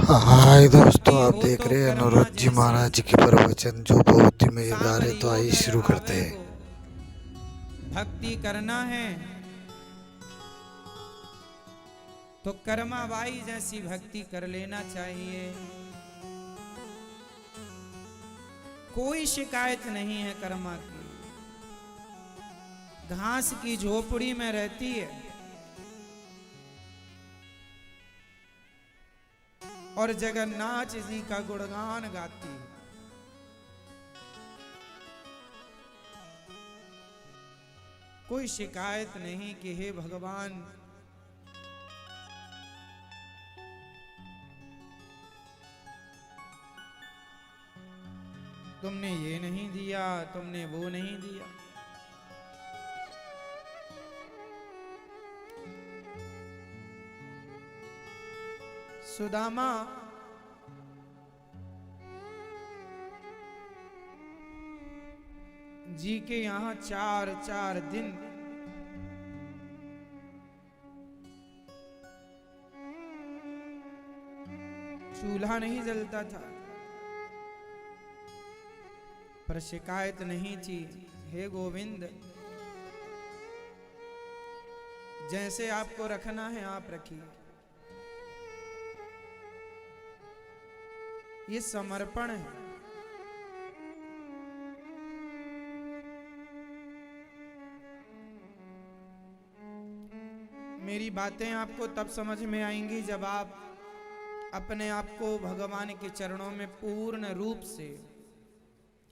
हाय दोस्तों, भक्ति आप हो देख तो रहे हैं कर्मा अनुरुद्ध जी जैसी। महाराज जी के प्रवचन जो बहुत ही मजेदार है। सांवरी तो हो आइए घर शुरू करते आवे हैं। गो। भक्ति करना है तो कर्मा बाई जैसी भक्ति कर लेना चाहिए। कोई शिकायत नहीं है कर्मा की। घास की झोपड़ी में रहती है और जगन्नाथ जी का गुणगान गाती है। कोई शिकायत नहीं कि हे भगवान, तुमने ये नहीं दिया, तुमने वो नहीं दिया। सुदामा जी के यहां 4 दिन चूल्हा नहीं जलता था, पर शिकायत नहीं थी। हे गोविंद, जैसे आपको रखना है आप रखिए। ये समर्पण है। मेरी बातें आपको तब समझ में आएंगी जब आप अपने आप को भगवान के चरणों में पूर्ण रूप से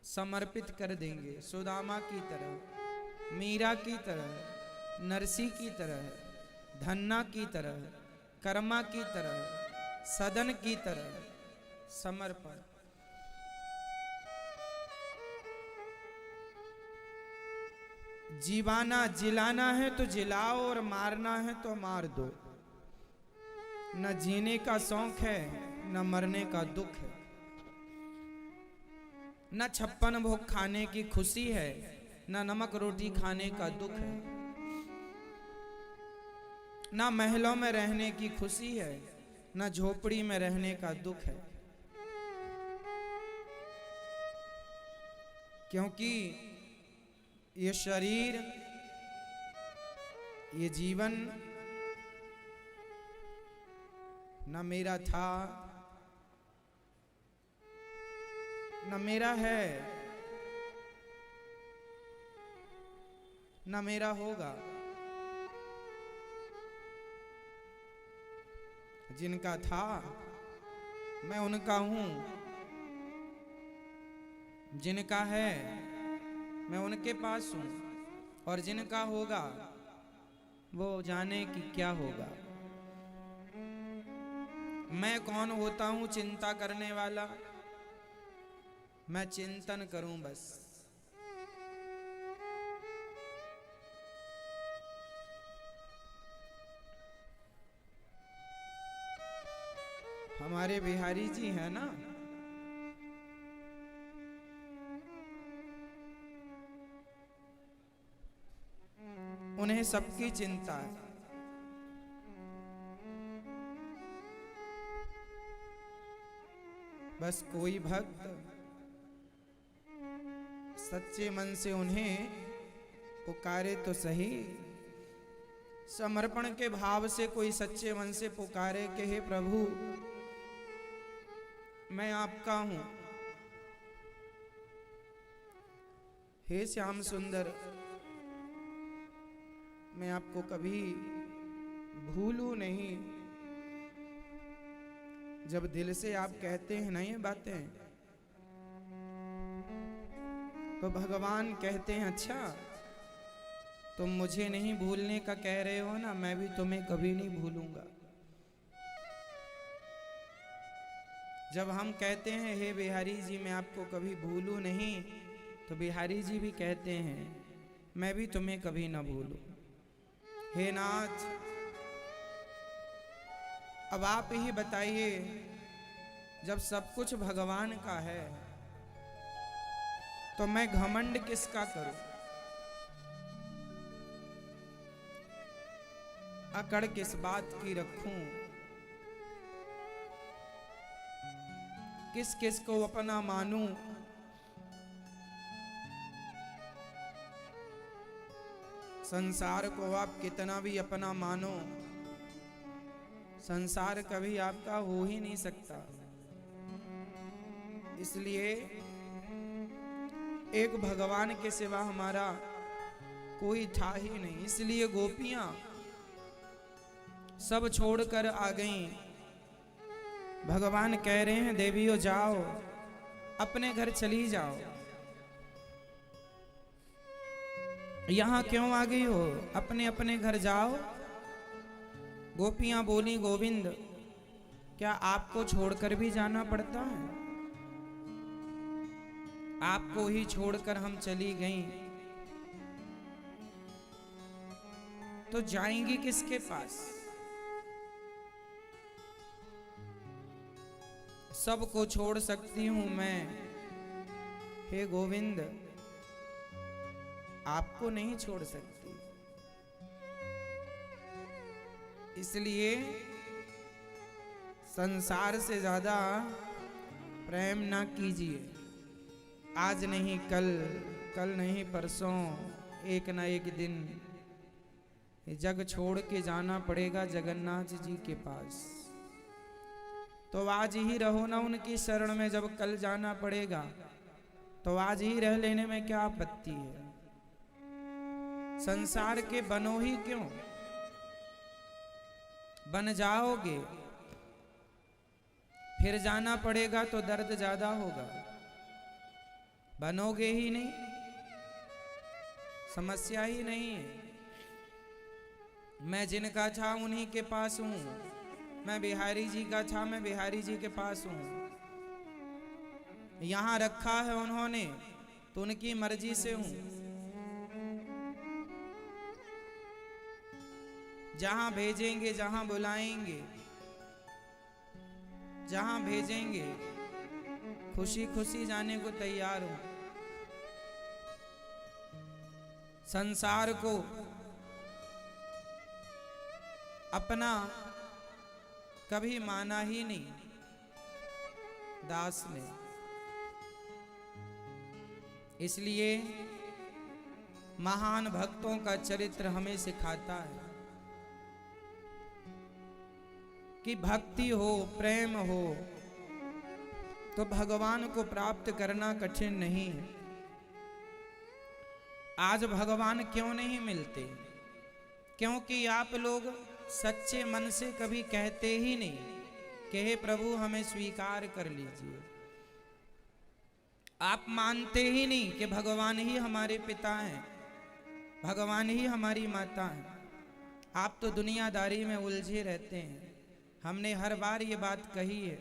समर्पित कर देंगे। सुदामा की तरह, मीरा की तरह, नरसी की तरह, धन्ना की तरह, कर्मा की तरह, सदन की तरह समर्पण। जीवाना जिलाना है तो जिलाओ और मारना है तो मार दो। न जीने का शौक है न मरने का दुख है। न 56 भोग खाने की खुशी है न नमक रोटी खाने का दुख है। न महलों में रहने की खुशी है न झोपड़ी में रहने का दुख है। क्योंकि ये शरीर, ये जीवन न मेरा था न मेरा है न मेरा होगा। जिनका था मैं उनका हूं, जिनका है मैं उनके पास हूं, और जिनका होगा वो जाने कि क्या होगा। मैं कौन होता हूं चिंता करने वाला? मैं चिंतन करूं बस। हमारे बिहारी जी हैं ना, उन्हें सबकी चिंता है। बस कोई भक्त सच्चे मन से उन्हें पुकारे तो सही। समर्पण के भाव से कोई सच्चे मन से पुकारे कि हे प्रभु, मैं आपका हूं। हे श्याम सुंदर, मैं आपको कभी भूलूं नहीं। जब दिल से आप कहते हैं ना ये बातें, तो भगवान कहते हैं अच्छा तुम मुझे नहीं भूलने का कह रहे हो ना, मैं भी तुम्हें कभी नहीं भूलूंगा। जब हम कहते हैं हे बिहारी जी मैं आपको कभी भूलूं नहीं, तो बिहारी जी भी कहते हैं मैं भी तुम्हें कभी ना भूलूं। हे नाथ, अब आप ही बताइए, जब सब कुछ भगवान का है तो मैं घमंड किसका करूं? अकड़ किस बात की रखूं? किस किस को अपना मानूं। संसार को आप कितना भी अपना मानो, संसार कभी आपका हो ही नहीं सकता। इसलिए एक भगवान के सिवा हमारा कोई था ही नहीं। इसलिए गोपियां सब छोड़कर आ गईं। भगवान कह रहे हैं देवियों जाओ, अपने घर चली जाओ। यहां क्यों आ गई हो? अपने अपने घर जाओ। गोपियां बोली गोविंद क्या आपको छोड़कर भी जाना पड़ता है? आपको ही छोड़कर हम चली गईं तो जाएंगी किसके पास? सबको छोड़ सकती हूं मैं, हे गोविंद आपको नहीं छोड़ सकती। इसलिए संसार से ज्यादा प्रेम ना कीजिए। आज नहीं कल, कल नहीं परसों, एक ना एक दिन जग छोड़ के जाना पड़ेगा जगन्नाथ जी के पास। तो आज ही रहो ना उनकी शरण में। जब कल जाना पड़ेगा तो आज ही रह लेने में क्या आपत्ति है? संसार के बनो ही क्यों? बन जाओगे फिर जाना पड़ेगा तो दर्द ज्यादा होगा। बनोगे ही नहीं, समस्या ही नहीं है। मैं जिनका था उन्हीं के पास हूं। मैं बिहारी जी का था, मैं बिहारी जी के पास हूं। यहां रखा है उन्होंने तो उनकी मर्जी से हूं। जहां भेजेंगे, जहां बुलाएंगे, जहां भेजेंगे खुशी खुशी जाने को तैयार हूं। संसार को अपना कभी माना ही नहीं दास ने। इसलिए महान भक्तों का चरित्र हमें सिखाता है कि भक्ति हो, प्रेम हो तो भगवान को प्राप्त करना कठिन नहीं है। आज भगवान क्यों नहीं मिलते? क्योंकि आप लोग सच्चे मन से कभी कहते ही नहीं कि हे प्रभु हमें स्वीकार कर लीजिए। आप मानते ही नहीं कि भगवान ही हमारे पिता हैं, भगवान ही हमारी माता हैं। आप तो दुनियादारी में उलझे रहते हैं। हमने हर बार ये बात कही है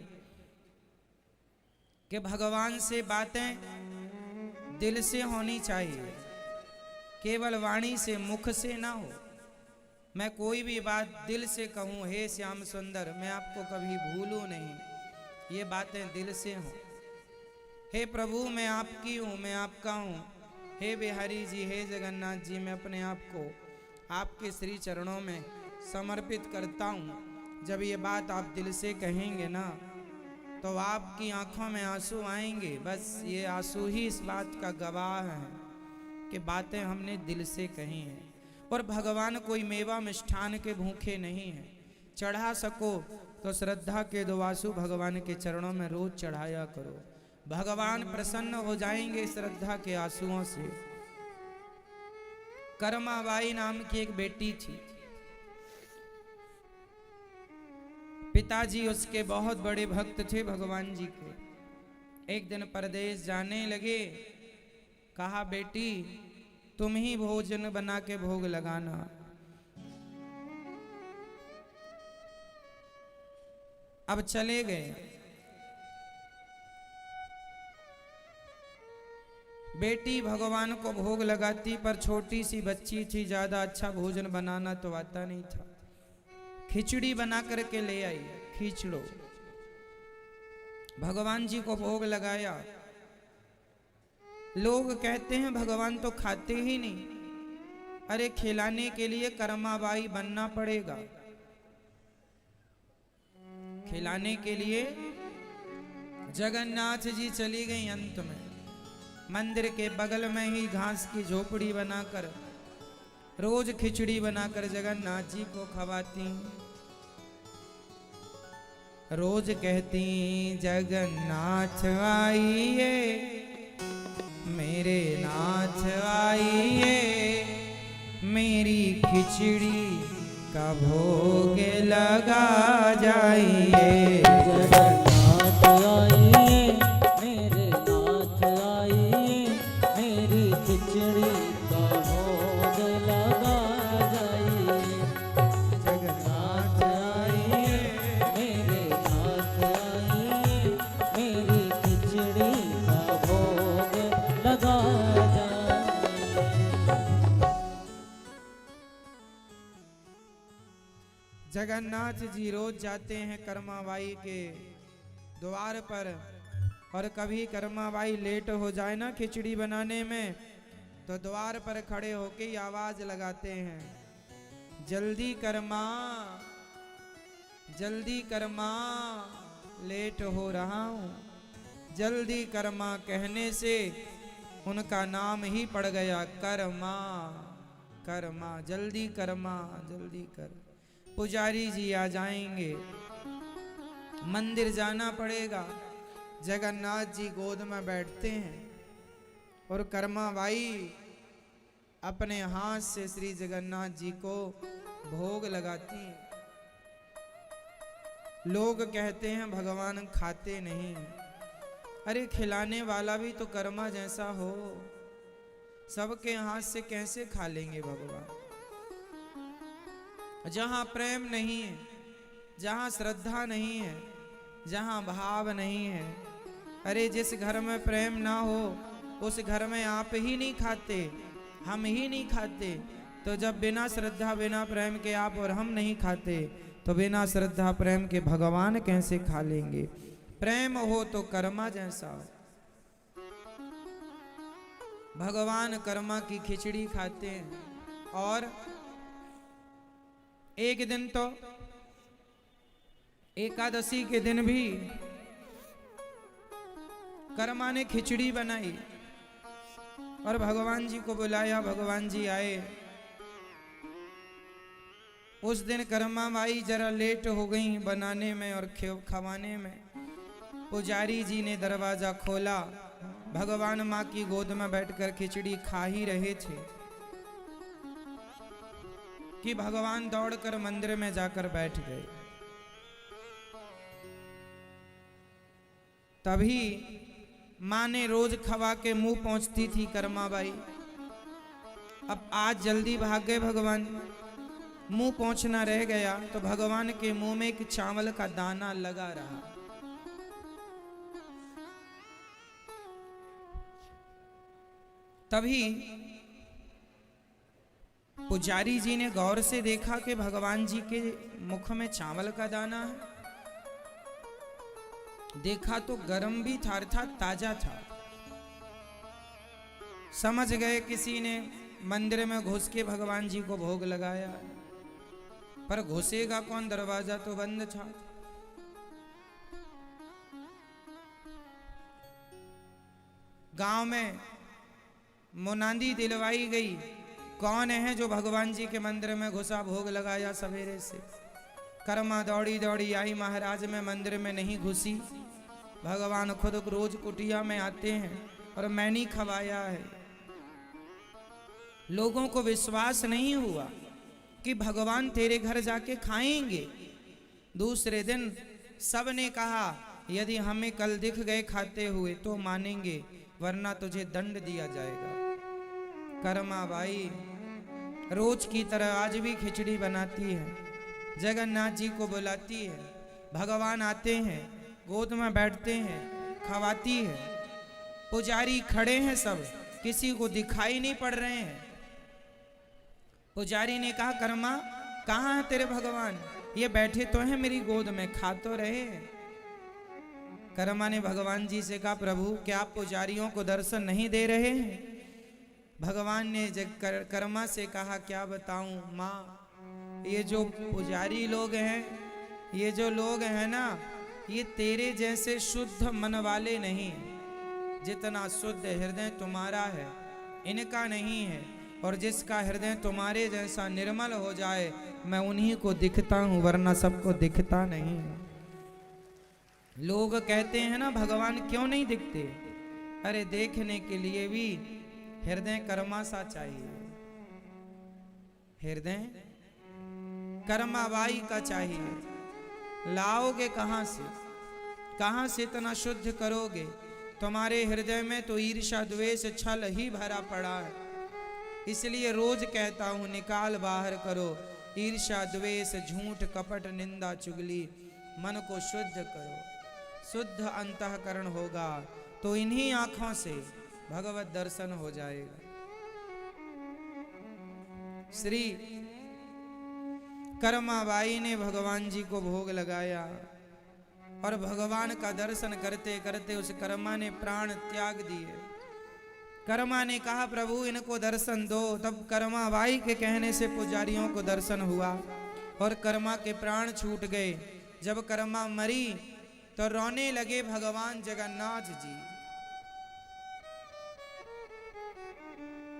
कि भगवान से बातें दिल से होनी चाहिए, केवल वाणी से, मुख से ना हो। मैं कोई भी बात दिल से कहूँ, हे श्याम सुंदर मैं आपको कभी भूलूं नहीं, ये बातें दिल से हों। हे प्रभु मैं आपकी हूँ, मैं आपका हूँ। हे बिहारी जी, हे जगन्नाथ जी, मैं अपने आप को आपके श्री चरणों में समर्पित करता हूँ। जब ये बात आप दिल से कहेंगे ना तो आपकी आंखों में आंसू आएंगे। बस ये आंसू ही इस बात का गवाह है कि बातें हमने दिल से कही हैं। और भगवान कोई मेवा मिष्ठान के भूखे नहीं हैं। चढ़ा सको तो श्रद्धा के दो आंसू भगवान के चरणों में रोज चढ़ाया करो। भगवान प्रसन्न हो जाएंगे श्रद्धा के आंसुओं से। कर्माबाई नाम की एक बेटी थी। पिताजी उसके बहुत बड़े भक्त थे भगवान जी के। एक दिन परदेश जाने लगे। कहा बेटी तुम ही भोजन बना के भोग लगाना। अब चले गए। बेटी भगवान को भोग लगाती, पर छोटी सी बच्ची थी, ज्यादा अच्छा भोजन बनाना तो आता नहीं था। खिचड़ी बना करके ले आई, खींचड़ो। भगवान जी को भोग लगाया। लोग कहते हैं भगवान तो खाते ही नहीं। अरे खिलाने के लिए कर्माबाई बनना पड़ेगा। खिलाने के लिए जगन्नाथ जी चली गई। अंत में मंदिर के बगल में ही घास की झोपड़ी बनाकर रोज खिचड़ी बनाकर जगन्नाथ जी को खवाती। रोज कहती जगन्नाथ आइए मेरे नाथ आइए, मेरी खिचड़ी का भोग लगा जाइए। जगन्नाथ आइए मेरे नाथ आइए, मेरी खिचड़ी का भोग लगा जाइए। जगन्नाथ आइए मेरे नाथ आइए, मेरी खिचड़ी का भोग लगा जाइए। जगन्नाथ जी रोज जाते हैं कर्माबाई के द्वार पर, और कभी कर्माबाई लेट हो जाए ना खिचड़ी बनाने में, तो द्वार पर खड़े होके ही आवाज लगाते हैं, जल्दी कर्मा, जल्दी कर्मा, लेट हो रहा हूँ। जल्दी कर्मा कहने से उनका नाम ही पड़ गया कर्मा। कर्मा, जल्दी कर्मा, जल्दी कर। पुजारी जी आ जाएंगे, मंदिर जाना पड़ेगा। जगन्नाथ जी गोद में बैठते हैं और कर्माबाई अपने हाथ से श्री जगन्नाथ जी को भोग लगाती हैं। लोग कहते हैं भगवान खाते नहीं। अरे खिलाने वाला भी तो कर्मा जैसा हो, सबके हाथ से कैसे खा लेंगे भगवान। जहां प्रेम नहीं है, जहां श्रद्धा नहीं है, जहां भाव नहीं है, अरे जिस घर में प्रेम ना हो उस घर में आप ही नहीं खाते, हम ही नहीं खाते। तो जब बिना श्रद्धा बिना प्रेम के आप और हम नहीं खाते, तो बिना श्रद्धा प्रेम के भगवान कैसे खा लेंगे। प्रेम हो तो कर्मा जैसा हो। भगवान कर्मा की खिचड़ी खाते हैं। और एक दिन तो एकादशी के दिन भी कर्मा ने खिचड़ी बनाई और भगवान जी को बुलाया। भगवान जी आए। उस दिन कर्मा माई जरा लेट हो गई बनाने में और खवाने में। पुजारी जी ने दरवाजा खोला, भगवान माँ की गोद में बैठकर खिचड़ी खा ही रहे थे कि भगवान दौड़कर मंदिर में जाकर बैठ गए। तभी माँ ने रोज खवा के मुंह पहुंचती थी कर्माबाई। अब आज जल्दी भाग गए भगवान, मुंह पहुंचना रह गया, तो भगवान के मुंह में एक चावल का दाना लगा रहा। तभी पुजारी जी ने गौर से देखा कि भगवान जी के मुख में चावल का दाना है। देखा तो गरम भी था, अर्थात ताजा था। समझ गए किसी ने मंदिर में घुस के भगवान जी को भोग लगाया, पर घुसेगा कौन, दरवाजा तो बंद था। गांव में मुनादी दिलवाई गई, कौन है जो भगवान जी के मंदिर में घुसा भोग लगाया सवेरे से। कर्मा दौड़ी दौड़ी आई, महाराज में मंदिर में नहीं घुसी, भगवान खुद रोज कुटिया में आते हैं और मैंने खवाया है। लोगों को विश्वास नहीं हुआ कि भगवान तेरे घर जाके खाएंगे। दूसरे दिन सब ने कहा यदि हमें कल दिख गए खाते हुए तो मानेंगे, वरना तुझे दंड दिया जाएगा। कर्मा बाई रोज की तरह आज भी खिचड़ी बनाती है, जगन्नाथ जी को बुलाती है। भगवान आते हैं, गोद में बैठते हैं, खवाती है। पुजारी खड़े हैं, सब किसी को दिखाई नहीं पड़ रहे हैं। पुजारी ने कहा कर्मा कहाँ है तेरे भगवान, ये बैठे तो हैं मेरी गोद में, खा तो रहे हैं। कर्मा ने भगवान जी से कहा प्रभु क्या आप पुजारियों को दर्शन नहीं दे रहे हैं। भगवान ने कर्मा से कहा क्या बताऊं माँ, ये जो पुजारी लोग हैं, ये जो लोग हैं ना, ये तेरे जैसे शुद्ध मन वाले नहीं, जितना शुद्ध हृदय तुम्हारा है इनका नहीं है। और जिसका हृदय तुम्हारे जैसा निर्मल हो जाए, मैं उन्हीं को दिखता हूं, वरना सबको दिखता नहीं है। लोग कहते हैं ना भगवान क्यों नहीं दिखते? अरे देखने के लिए भी हृदय कर्मा सा चाहिए, हृदय कर्माबाई का चाहिए। लाओगे कहां से इतना शुद्ध करोगे? तुम्हारे हृदय में तो ईर्ष्या द्वेष छल ही भरा पड़ा है। इसलिए रोज कहता हूं निकाल बाहर करो ईर्ष्या द्वेष झूठ कपट निंदा चुगली, मन को शुद्ध करो। शुद्ध अंतःकरण होगा तो इन्हीं आंखों से भगवत दर्शन हो जाएगा। श्री कर्माबाई ने भगवान जी को भोग लगाया और भगवान का दर्शन करते करते उस कर्मा ने प्राण त्याग दिए। कर्मा ने कहा प्रभु इनको दर्शन दो। तब कर्माबाई के कहने से पुजारियों को दर्शन हुआ और कर्मा के प्राण छूट गए। जब कर्मा मरी तो रोने लगे भगवान जगन्नाथ जी।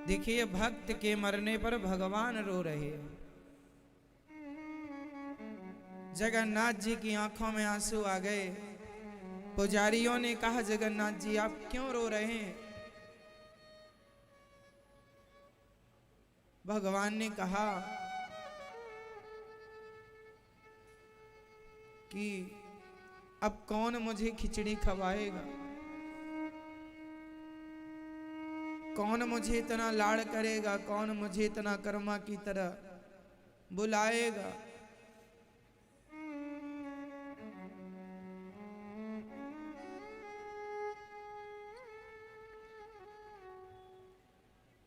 देखिए भक्त के मरने पर भगवान रो रहे हैं। जगन्नाथ जी की आंखों में आंसू आ गए। पुजारियों ने कहा जगन्नाथ जी आप क्यों रो रहे हैं? भगवान ने कहा कि अब कौन मुझे खिचड़ी खवाएगा, कौन मुझे इतना लाड़ करेगा, कौन मुझे इतना कर्मा की तरह बुलाएगा।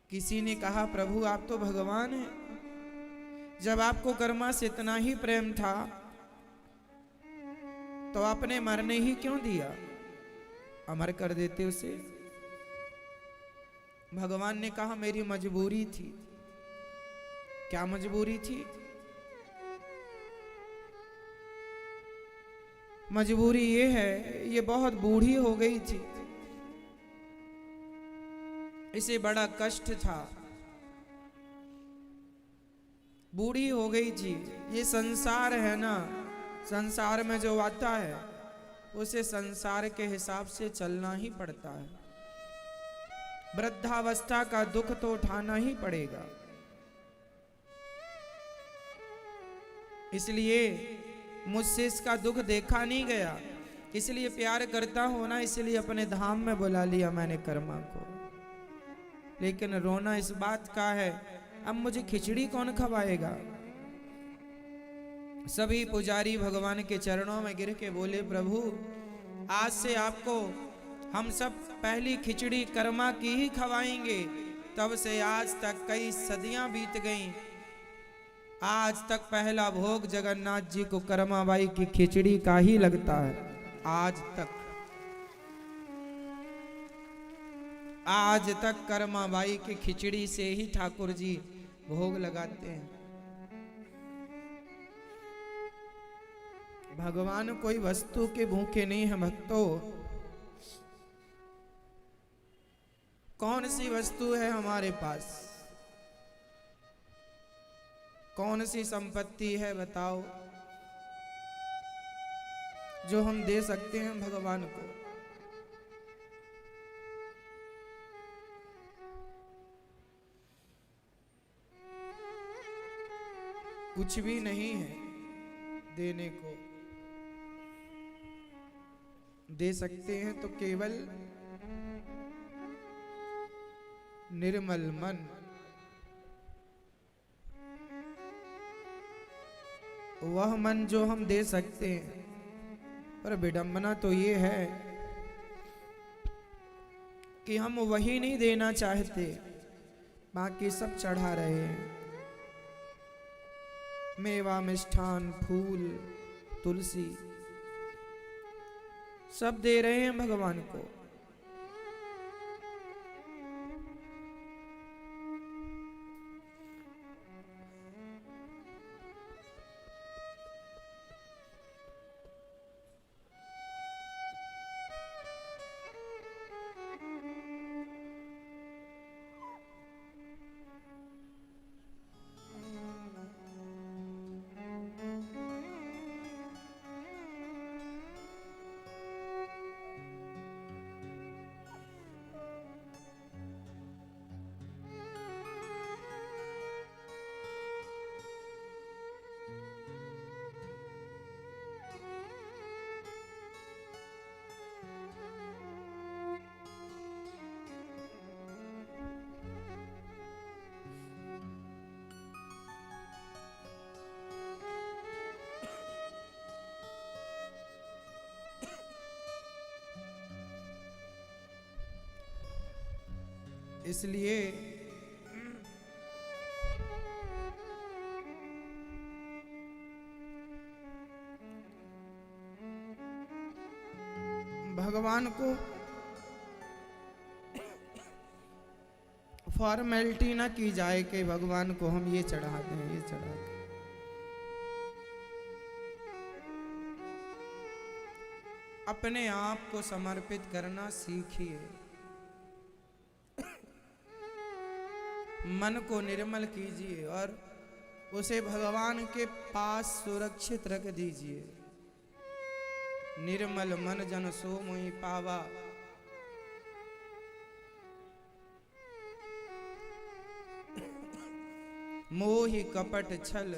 किसी ने कहा प्रभु आप तो भगवान हैं, जब आपको कर्मा से इतना ही प्रेम था तो आपने मरने ही क्यों दिया, अमर कर देते उसे। भगवान ने कहा मेरी मजबूरी थी। क्या मजबूरी थी? मजबूरी ये है ये बहुत बूढ़ी हो गई थी, इसे बड़ा कष्ट था, बूढ़ी हो गई थी। ये संसार है ना, संसार में जो आता है उसे संसार के हिसाब से चलना ही पड़ता है। वृद्धावस्था का दुख तो उठाना ही पड़ेगा। इसलिए मुझसे इसका दुख देखा नहीं गया, इसलिए प्यार करता हूं ना, इसलिए अपने धाम में बुला लिया मैंने कर्मा को। लेकिन रोना इस बात का है अब मुझे खिचड़ी कौन खवाएगा। सभी पुजारी भगवान के चरणों में गिर के बोले प्रभु आज से आपको हम सब पहली खिचड़ी कर्मा की ही खवाएंगे। तब से आज तक कई सदियां बीत गईं, आज तक पहला भोग जगन्नाथ जी को कर्माबाई की खिचड़ी का ही लगता है। आज तक कर्माबाई की खिचड़ी से ही ठाकुर जी भोग लगाते हैं। भगवान कोई वस्तु के भूखे नहीं है भक्तों। कौन सी वस्तु है हमारे पास, कौन सी संपत्ति है बताओ जो हम दे सकते हैं भगवान को। कुछ भी नहीं है देने को। दे सकते हैं तो केवल निर्मल मन। वह मन जो हम दे सकते हैं, पर विडंबना तो ये है कि हम वही नहीं देना चाहते, बाकी सब चढ़ा रहे हैं। मेवा मिष्ठान फूल तुलसी सब दे रहे हैं भगवान को। इसलिए भगवान को फॉर्मेलिटी ना की जाए कि भगवान को हम ये चढ़ाते हैं, ये चढ़ाते हैं। अपने आप को समर्पित करना सीखिए। मन को निर्मल कीजिए और उसे भगवान के पास सुरक्षित रख दीजिए। निर्मल मन जन सो मोहि पावा, मोहि कपट छल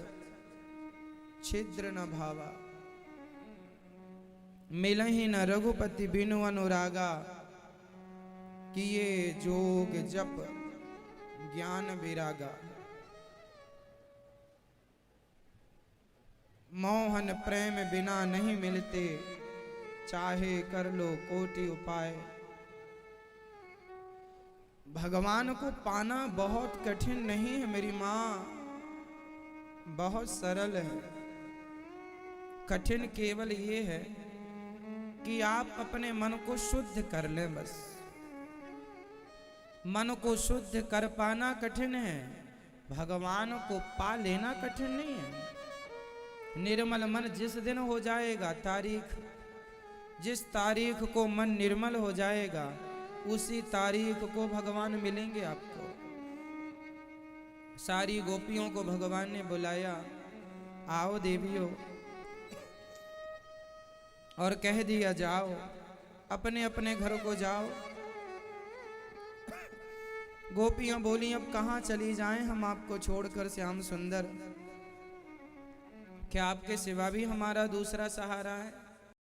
छिद्र न भावा। मिलहि न रघुपति बिनु अनुरागा, किए जोग जप ज्ञान विरागा। मोहन प्रेम बिना नहीं मिलते, चाहे कर लो कोटि उपाय। भगवान को पाना बहुत कठिन नहीं है मेरी माँ, बहुत सरल है। कठिन केवल ये है कि आप अपने मन को शुद्ध कर लें। बस मन को शुद्ध कर पाना कठिन है, भगवान को पा लेना कठिन नहीं है। निर्मल मन जिस दिन हो जाएगा, जिस तारीख को मन निर्मल हो जाएगा, उसी तारीख को भगवान मिलेंगे आपको। सारी गोपियों को भगवान ने बुलाया, आओ देवियों, और कह दिया जाओ अपने अपने घर को जाओ। गोपियां बोली अब कहाँ चली जाएं हम आपको छोड़कर श्याम सुंदर, क्या आपके सिवा भी हमारा दूसरा सहारा है?